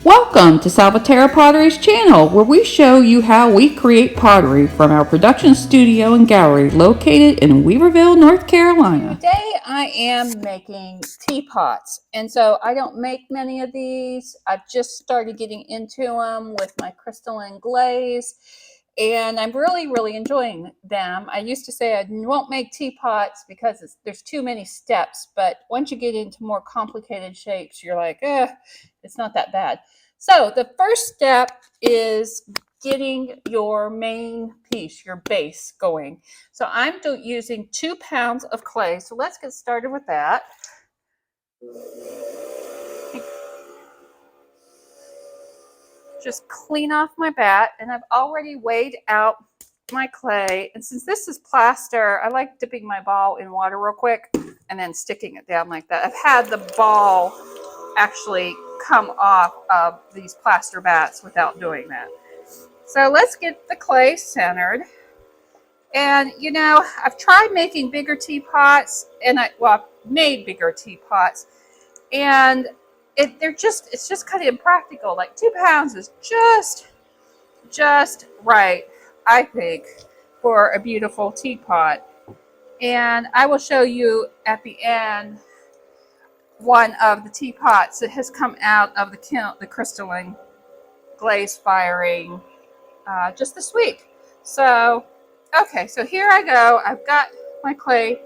Welcome to Salvaterra Pottery's channel, where we show you how we create pottery from our production studio and gallery located in Weaverville, North Carolina. Today I am making teapots, and so I don't make many of these. I've just started getting into them with my crystalline glaze, and I'm really enjoying them. I used to say I won't make teapots because there's too many steps, but once you get into more complicated shapes, you're like, it's not that bad. So the first step is getting your main piece, your base going. So I'm using 2 pounds of clay. So let's get started with that. Just clean off my bat, and I've already weighed out my clay. And since this is plaster, I like dipping my ball in water real quick and then sticking it down like that. I've had the ball actually come off of these plaster bats without doing that. So let's get the clay centered. And you know, I've tried making bigger teapots, and I've made bigger teapots, and it's just kind of impractical. Like 2 pounds is just right, I think, for a beautiful teapot. And I will show you at the end one of the teapots that has come out of the crystalline glaze firing just this week. So okay, so here I go. I've got my clay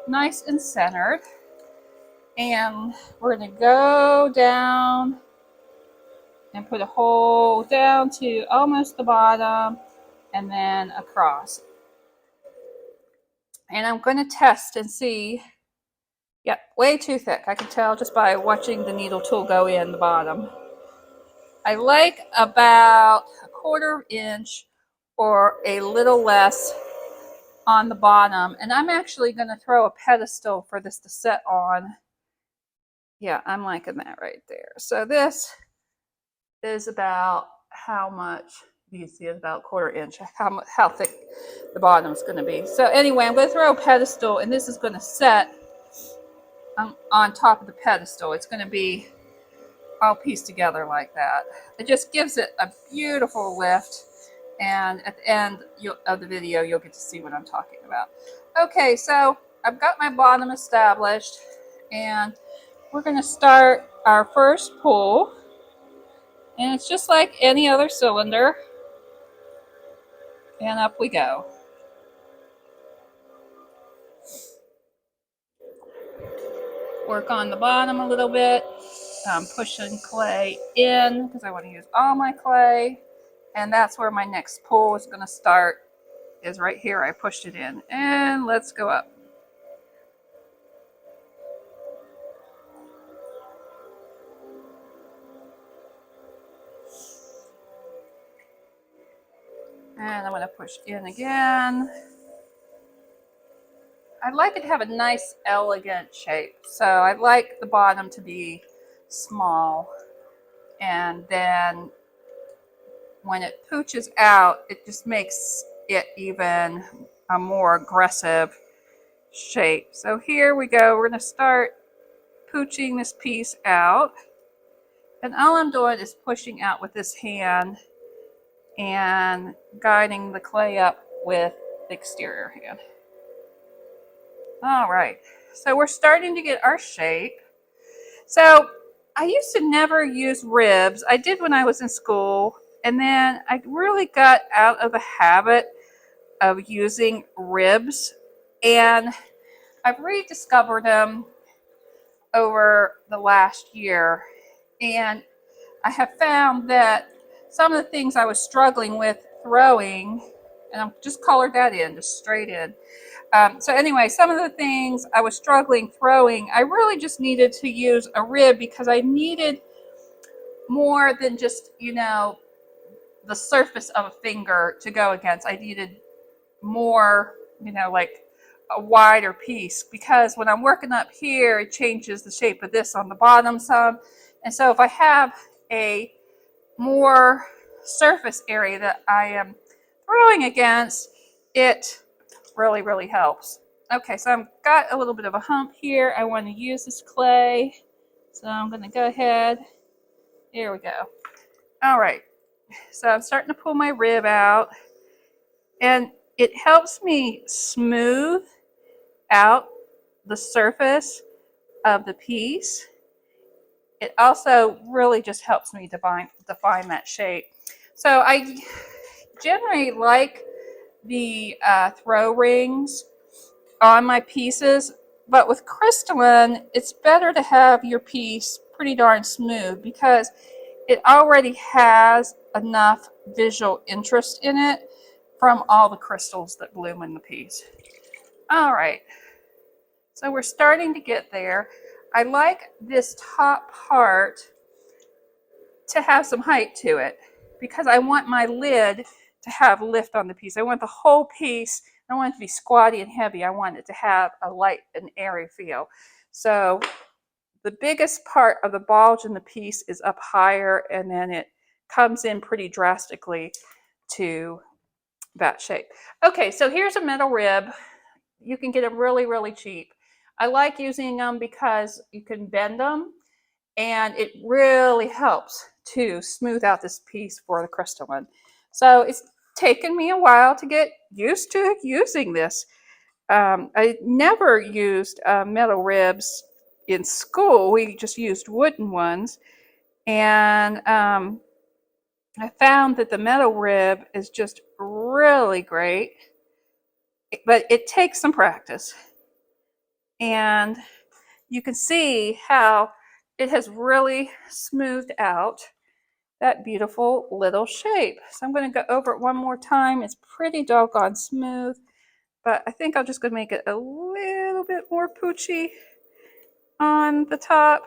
nice and centered, and we're going to go down and put a hole down to almost the bottom and then across. And I'm going to test and see. Yep, way too thick. I can tell just by watching the needle tool go in the bottom. I like about 1/4 inch or a little less on the bottom, and I'm actually going to throw a pedestal for this to set on. Yeah, I'm liking that right there. So this is about how much, you can see it's about 1/4 inch, how thick the bottom is going to be. So anyway, I'm going to throw a pedestal, and this is going to set on top of the pedestal. It's going to be all pieced together like that. It just gives it a beautiful lift. And at the end of the video, you'll get to see what I'm talking about. Okay, so I've got my bottom established, and we're going to start our first pull. And it's just like any other cylinder. And up we go. Work on the bottom a little bit. I'm pushing clay in because I want to use all my clay. And that's where my next pull is going to start, is right here. I pushed it in, and let's go up. And I'm going to push in again. I'd like it to have a nice, elegant shape. So I'd like the bottom to be small, and then when it pooches out, it just makes it even a more aggressive shape. So here we go. We're going to start pooching this piece out. And all I'm doing is pushing out with this hand and guiding the clay up with the exterior hand. All right. So we're starting to get our shape. So I used to never use ribs. I did when I was in school. And then I really got out of the habit of using ribs, and I've rediscovered them over the last year, and I have found that some of the things I was struggling with throwing, and I've just colored that in, just straight in. So anyway, some of the things I was struggling throwing, I really just needed to use a rib because I needed more than just, you know, the surface of a finger to go against. I needed more, you know, like a wider piece, because when I'm working up here, it changes the shape of this on the bottom some. And so if I have a more surface area that I am throwing against, it really helps. Okay, so I've got a little bit of a hump here. I want to use this clay. So I'm going to go ahead Here we go. All right, so I'm starting to pull my rib out, and it helps me smooth out the surface of the piece. It also really just helps me define that shape. So I generally like the throw rings on my pieces, but with crystalline, it's better to have your piece pretty darn smooth because it already has enough visual interest in it from all the crystals that bloom in the piece. All right, so we're starting to get there. I like this top part to have some height to it because I want my lid to have lift on the piece. I want the whole piece, I don't want it to be squatty and heavy. I want it to have a light and airy feel. So the biggest part of the bulge in the piece is up higher, and then it comes in pretty drastically to that shape. Okay, so here's a metal rib. You can get them really, really cheap. I like using them because you can bend them, and it really helps to smooth out this piece for the crystalline. So it's taken me a while to get used to using this. I never used metal ribs in school. We just used wooden ones. And I found that the metal rib is just really great, but it takes some practice. And you can see how it has really smoothed out that beautiful little shape. So I'm going to go over it one more time. It's pretty doggone smooth, but I think I'm just going to make it a little bit more poochy on the top.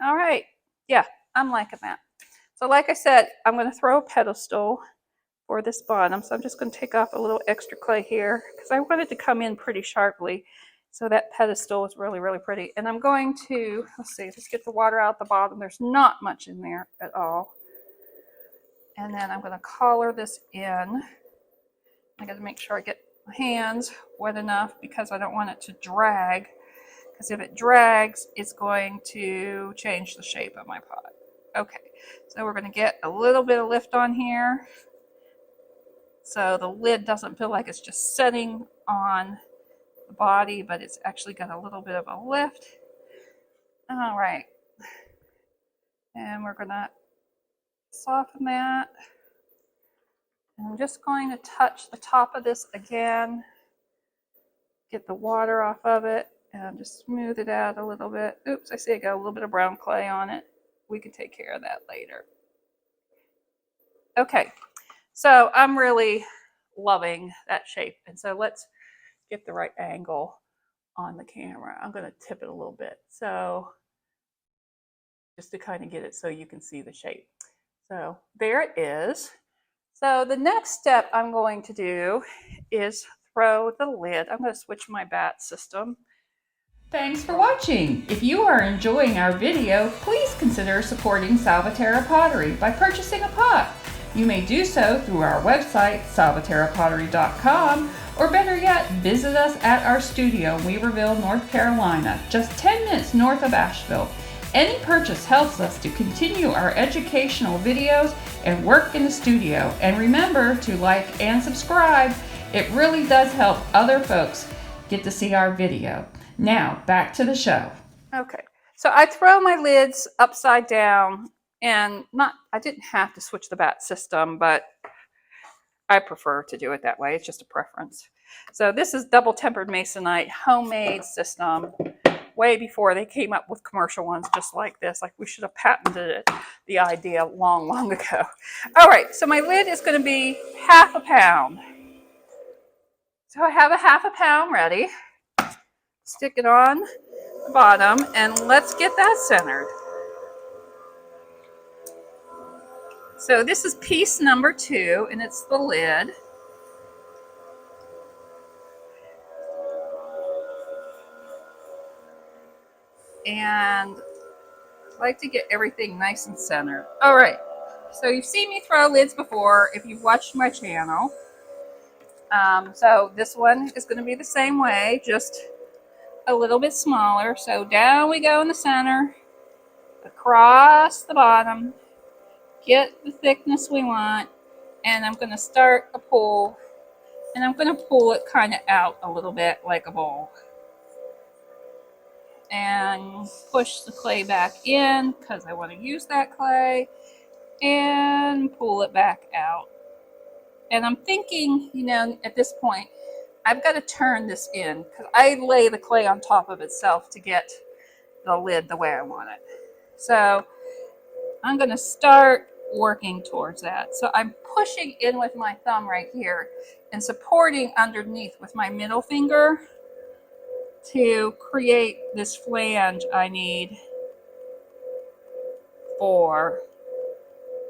All right, yeah, I'm liking that. So like I said, I'm going to throw a pedestal for this bottom. So I'm just going to take off a little extra clay here because I want it to come in pretty sharply. So that pedestal is really, really pretty. And I'm going to, let's see, just get the water out the bottom. There's not much in there at all. And then I'm going to collar this in. I got to make sure I get my hands wet enough because I don't want it to drag. Because if it drags, it's going to change the shape of my pot. Okay, so we're going to get a little bit of lift on here. So the lid doesn't feel like it's just setting on the body, but it's actually got a little bit of a lift. All right. And we're going to soften that. And I'm just going to touch the top of this again, get the water off of it, and just smooth it out a little bit. Oops, I see I got a little bit of brown clay on it. We can take care of that later. Okay, so I'm really loving that shape. And so let's get the right angle on the camera. I'm going to tip it a little bit. So just to kind of get it so you can see the shape. So there it is. So the next step I'm going to do is throw the lid. I'm going to switch my bat system. Thanks for watching. If you are enjoying our video, please consider supporting Salvaterra Pottery by purchasing a pot. You may do so through our website, salvaterrapottery.com, or better yet, visit us at our studio in Weaverville, North Carolina, just 10 minutes north of Asheville. Any purchase helps us to continue our educational videos and work in the studio. And remember to like and subscribe. It really does help other folks get to see our video. Now, back to the show. Okay, so I throw my lids upside down, and I didn't have to switch the bat system, but I prefer to do it that way. It's just a preference. So this is double tempered masonite, homemade system, way before they came up with commercial ones just like this. Like we should have patented it, the idea long, long ago. All right, so my lid is going to be 1/2 pound. So I have a 1/2 pound ready. Stick it on the bottom, and let's get that centered. So this is piece number 2, and it's the lid. And I like to get everything nice and centered. All right, so you've seen me throw lids before if you've watched my channel. So this one is going to be the same way, just a little bit smaller. So down we go in the center, across the bottom, get the thickness we want, and I'm going to start a pull, and I'm going to pull it kind of out a little bit like a bowl. And push the clay back in because I want to use that clay, and pull it back out. And I'm thinking, you know, at this point, I've got to turn this in because I lay the clay on top of itself to get the lid the way I want it. So I'm going to start working towards that. So I'm pushing in with my thumb right here and supporting underneath with my middle finger to create this flange I need for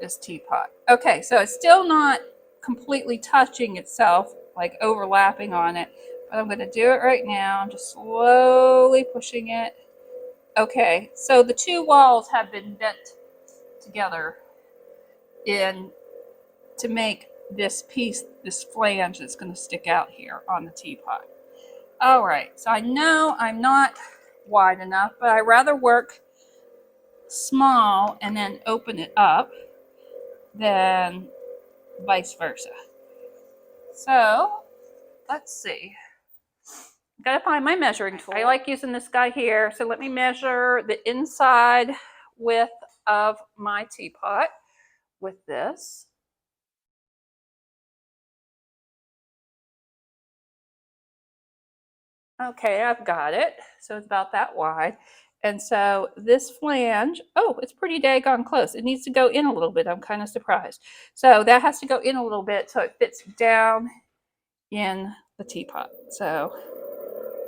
this teapot. Okay, so it's still not completely touching itself, like overlapping on it, but I'm going to do it right now. I'm just slowly pushing it. Okay, so the two walls have been bent together to make this piece, this flange that's going to stick out here on the teapot. All right, so I know I'm not wide enough, but I'd rather work small and then open it up than vice versa. So let's see. Gotta find my measuring tool. I like using this guy here. So let me measure the inside width of my teapot with this. Okay, I've got it. So it's about that wide. And so this flange, oh, it's pretty daggone close. It needs to go in a little bit. I'm kind of surprised. So that has to go in a little bit so it fits down in the teapot. So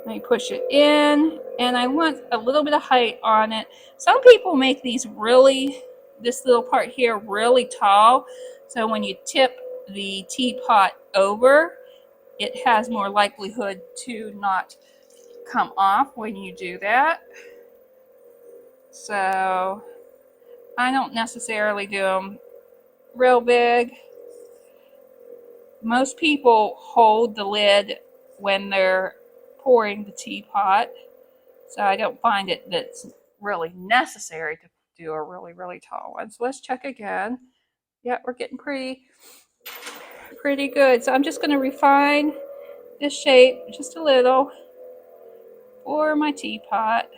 let me push it in, and I want a little bit of height on it. Some people make these really, this little part here really tall. So when you tip the teapot over, it has more likelihood to not come off when you do that. So I don't necessarily do them real big. Most people hold the lid when they're pouring the teapot, so I don't find it that's really necessary to do a really, really tall one. So let's check again. Yeah, we're getting pretty good. So I'm just going to refine this shape just a little for my teapot.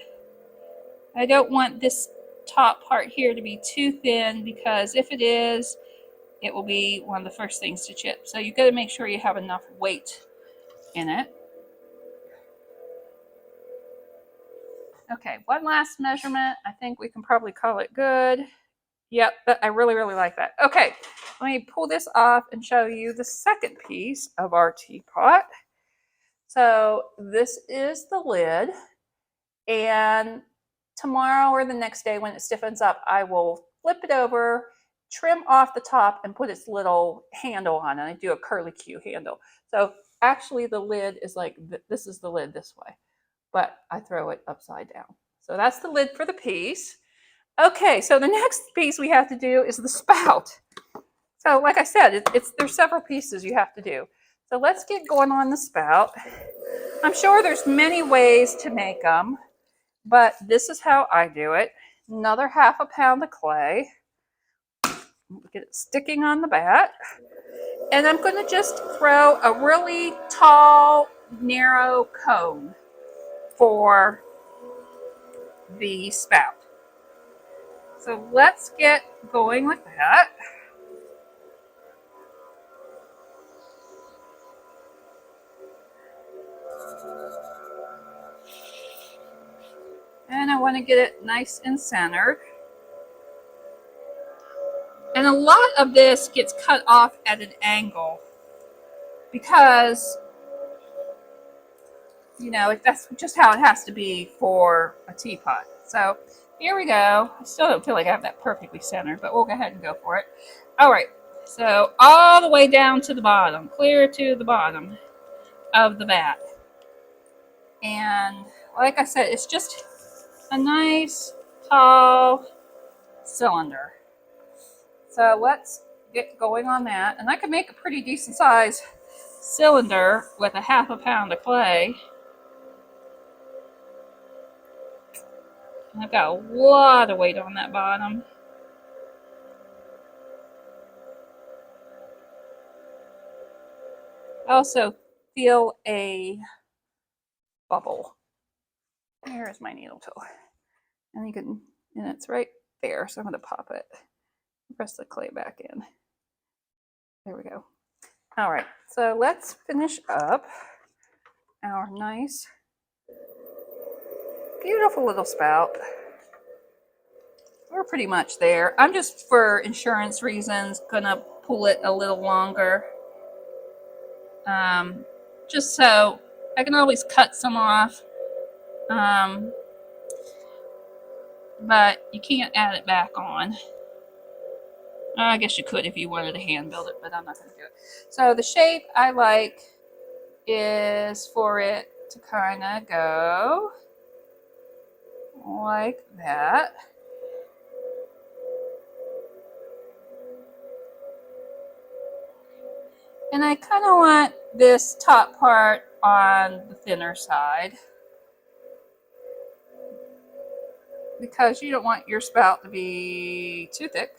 I don't want this top part here to be too thin, because if it is, it will be one of the first things to chip. So you've got to make sure you have enough weight in it. Okay, one last measurement. I think we can probably call it good. Yep, but I really, really like that. Okay, let me pull this off and show you the second piece of our teapot. So this is the lid, and tomorrow or the next day when it stiffens up, I will flip it over, trim off the top, and put its little handle on it. I do a curly Q handle. So actually the lid is like, this is the lid this way, but I throw it upside down. So that's the lid for the piece. Okay, so the next piece we have to do is the spout. So like I said, there's several pieces you have to do. So let's get going on the spout. I'm sure there's many ways to make them, but this is how I do it. Another ½ pound of clay. Get it sticking on the bat. And I'm going to just throw a really tall, narrow cone for the spout. So let's get going with that. And I want to get it nice and centered. And a lot of this gets cut off at an angle because, you know, that's just how it has to be for a teapot. So here we go. I still don't feel like I have that perfectly centered, but we'll go ahead and go for it. All right, so all the way down to the bottom, clear to the bottom of the bat. And like I said, it's just a nice, tall cylinder. So let's get going on that. And I can make a pretty decent size cylinder with a 1/2 pound of clay. And I've got a lot of weight on that bottom. I also feel a bubble. There's my needle tool. And it's right there. So I'm going to pop it. Press the clay back in. There we go. All right. So let's finish up our nice, beautiful little spout. We're pretty much there. I'm just, for insurance reasons, going to pull it a little longer. Just so I can always cut some off. But you can't add it back on. I guess you could if you wanted to hand build it, but I'm not going to do it. So the shape I like is for it to kind of go like that. And I kind of want this top part on the thinner side, because you don't want your spout to be too thick.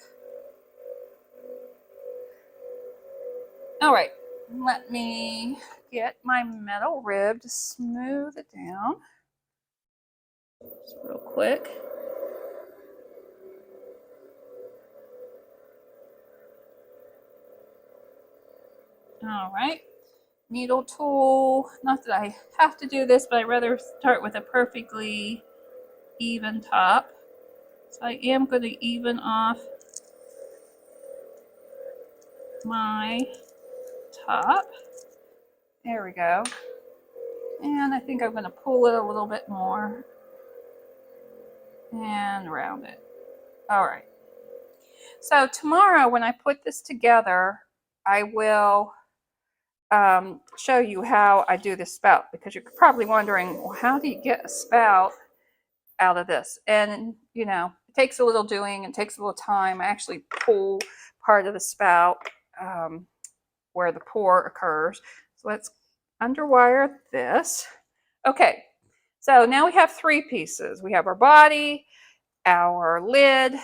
All right, let me get my metal rib to smooth it down just real quick. All right, needle tool. Not that I have to do this, but I'd rather start with a perfectly even top. So I am going to even off my top. There we go. And I think I'm going to pull it a little bit more and round it. All right. So tomorrow when I put this together, I will show you how I do this spout, because you're probably wondering, well, how do you get a spout out of this? And you know, it takes a little doing, it takes a little time. I actually pull part of the spout where the pour occurs. So let's underwire this. Okay, so now we have 3 pieces. We have our body, our lid,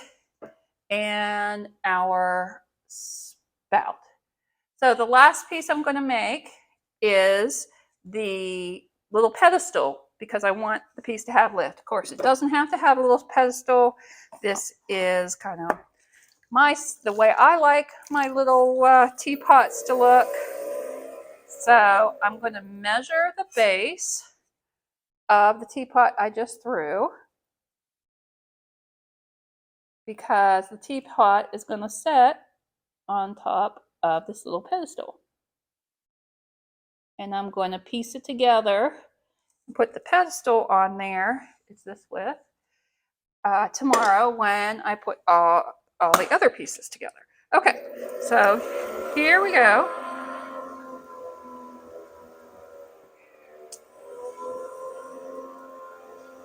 and our spout. So the last piece I'm going to make is the little pedestal, because I want the piece to have lift. Of course, it doesn't have to have a little pedestal. This is kind of the way I like my little teapots to look. So I'm going to measure the base of the teapot I just threw, because the teapot is going to sit on top of this little pedestal. And I'm going to piece it together and put the pedestal on there. It's this width. Tomorrow when I put all the other pieces together. Okay, so here we go.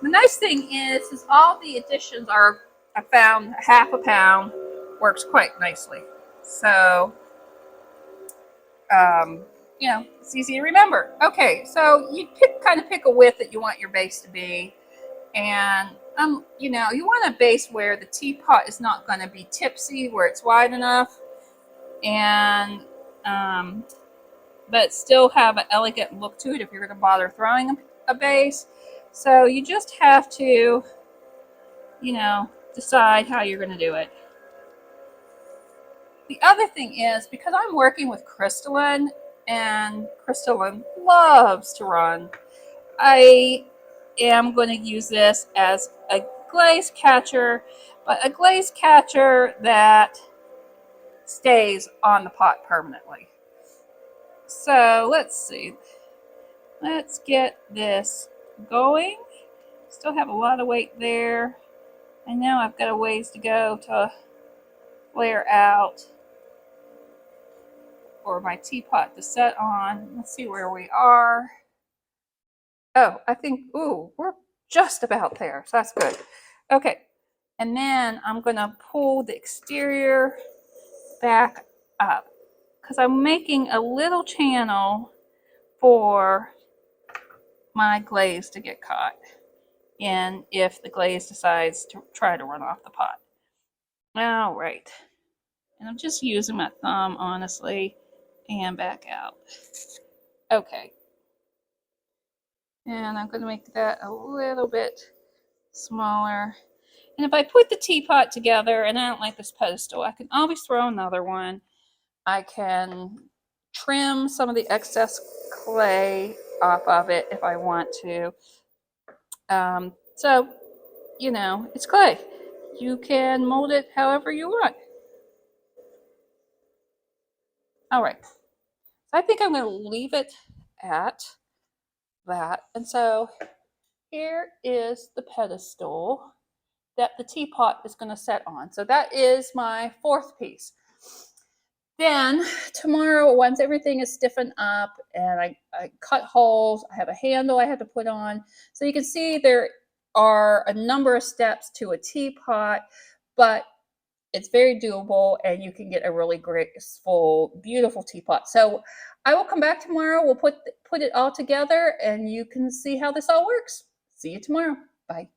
The nice thing is all the additions are, I found 1/2 pound works quite nicely. So, you know, it's easy to remember. Okay, so you kind of pick a width that you want your base to be. And, you know, you want a base where the teapot is not going to be tipsy, where it's wide enough. And, but still have an elegant look to it if you're going to bother throwing a base. So you just have to, you know, decide how you're going to do it. The other thing is, because I'm working with crystalline, and crystalline loves to run, I am going to use this as a glaze catcher, but a glaze catcher that stays on the pot permanently. So let's see. Let's get this going. Still have a lot of weight there. I know I've got a ways to go to flare out for my teapot to set on. Let's see where we are. Oh, I think, ooh, we're just about there. So that's good. Okay. And then I'm going to pull the exterior back up, because I'm making a little channel for my glaze to get caught in if the glaze decides to try to run off the pot. All right. And I'm just using my thumb, honestly, and back out. Okay. And I'm going to make that a little bit smaller. And if I put the teapot together, and I don't like this pedestal, I can always throw another one. I can trim some of the excess clay off of it if I want to. So, you know, it's clay. You can mold it however you want. All right. So I think I'm going to leave it at that. And so here is the pedestal that the teapot is going to set on. So that is my fourth piece. Then tomorrow, once everything is stiffened up and I cut holes, I have a handle I have to put on. So you can see there are a number of steps to a teapot, but it's very doable and you can get a really graceful, beautiful teapot. So I will come back tomorrow. We'll put it all together and you can see how this all works. See you tomorrow. Bye.